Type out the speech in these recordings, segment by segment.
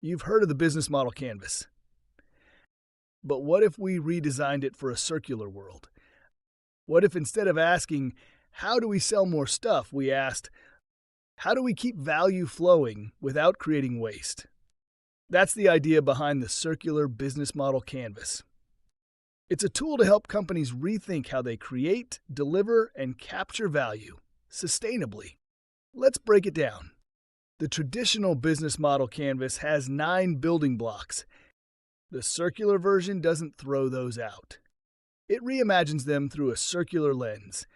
You've heard of the business model canvas. But what if we redesigned it for a circular world? What if instead of asking, how do we sell more stuff, we asked, how do we keep value flowing without creating waste? That's the idea behind the Circular Business Model Canvas. It's a tool to help companies rethink how they create, deliver, and capture value sustainably. Let's break it down. The traditional business model canvas has 9 building blocks. The circular version doesn't throw those out. It reimagines them through a circular lens.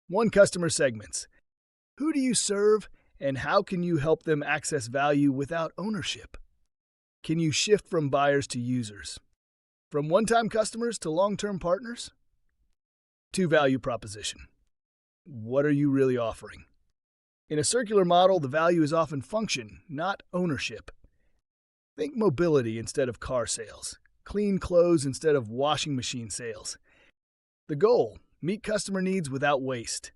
1 customer segments. Who do you serve, and how can you help them access value without ownership? Can you shift from buyers to users? From one-time customers to long-term partners? 2 value proposition. What are you really offering? In a circular model, the value is often function, not ownership. Think mobility instead of car sales, clean clothes instead of washing machine sales. The goal, meet customer needs without waste.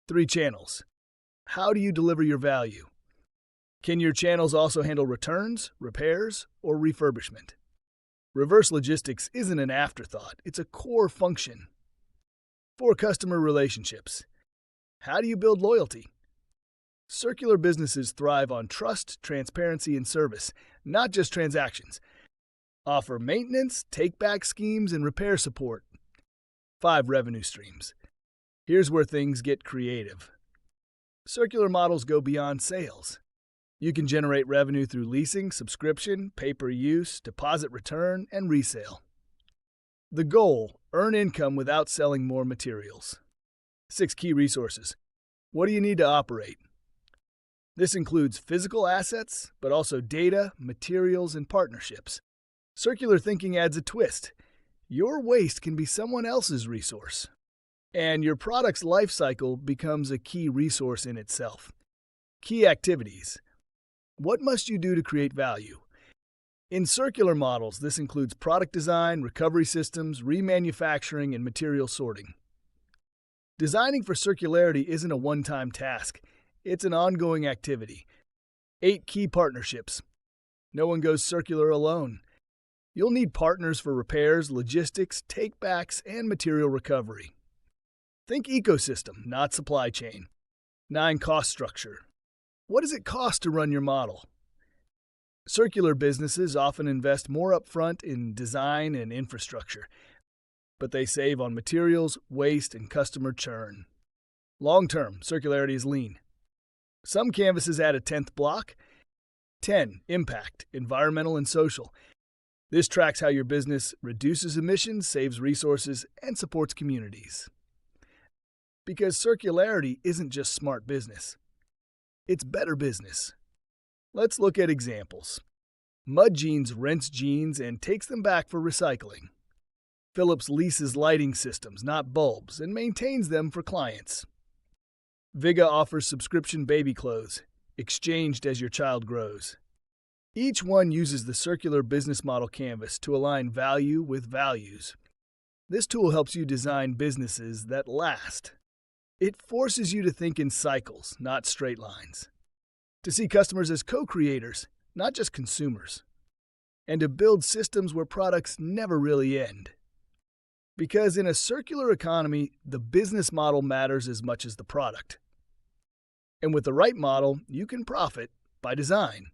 3 channels. How do you deliver your value? Can your channels also handle returns, repairs, or refurbishment? Reverse logistics isn't an afterthought, it's a core function. 4 customer relationships. How do you build loyalty? Circular businesses thrive on trust, transparency, and service, not just transactions. Offer maintenance, take-back schemes, and repair support. 5 revenue streams. Here's where things get creative. Circular models go beyond sales. You can generate revenue through leasing, subscription, pay-per-use, deposit return, and resale. The goal, earn income without selling more materials. 6 key resources. What do you need to operate? This includes physical assets, but also data, materials, and partnerships. Circular thinking adds a twist. Your waste can be someone else's resource. And your product's life cycle becomes a key resource in itself. Key activities. What must you do to create value? In circular models, this includes product design, recovery systems, remanufacturing, and material sorting. Designing for circularity isn't a one-time task. It's an ongoing activity. 8 key partnerships. No one goes circular alone. You'll need partners for repairs, logistics, take-backs, and material recovery. Think ecosystem, not supply chain. 9 cost structure. What does it cost to run your model? Circular businesses often invest more upfront in design and infrastructure, but they save on materials, waste, and customer churn. Long-term, circularity is lean. Some canvases add a 10th block. 10. Impact, environmental and social. This tracks how your business reduces emissions, saves resources, and supports communities. Because circularity isn't just smart business. It's better business. Let's look at examples. Mud Jeans rents jeans and takes them back for recycling. Philips leases lighting systems, not bulbs, and maintains them for clients. Viga offers subscription baby clothes, exchanged as your child grows. Each one uses the Circular Business Model Canvas to align value with values. This tool helps you design businesses that last. It forces you to think in cycles, not straight lines. To see customers as co-creators, not just consumers. And to build systems where products never really end. Because in a circular economy, the business model matters as much as the product. And with the right model, you can profit by design.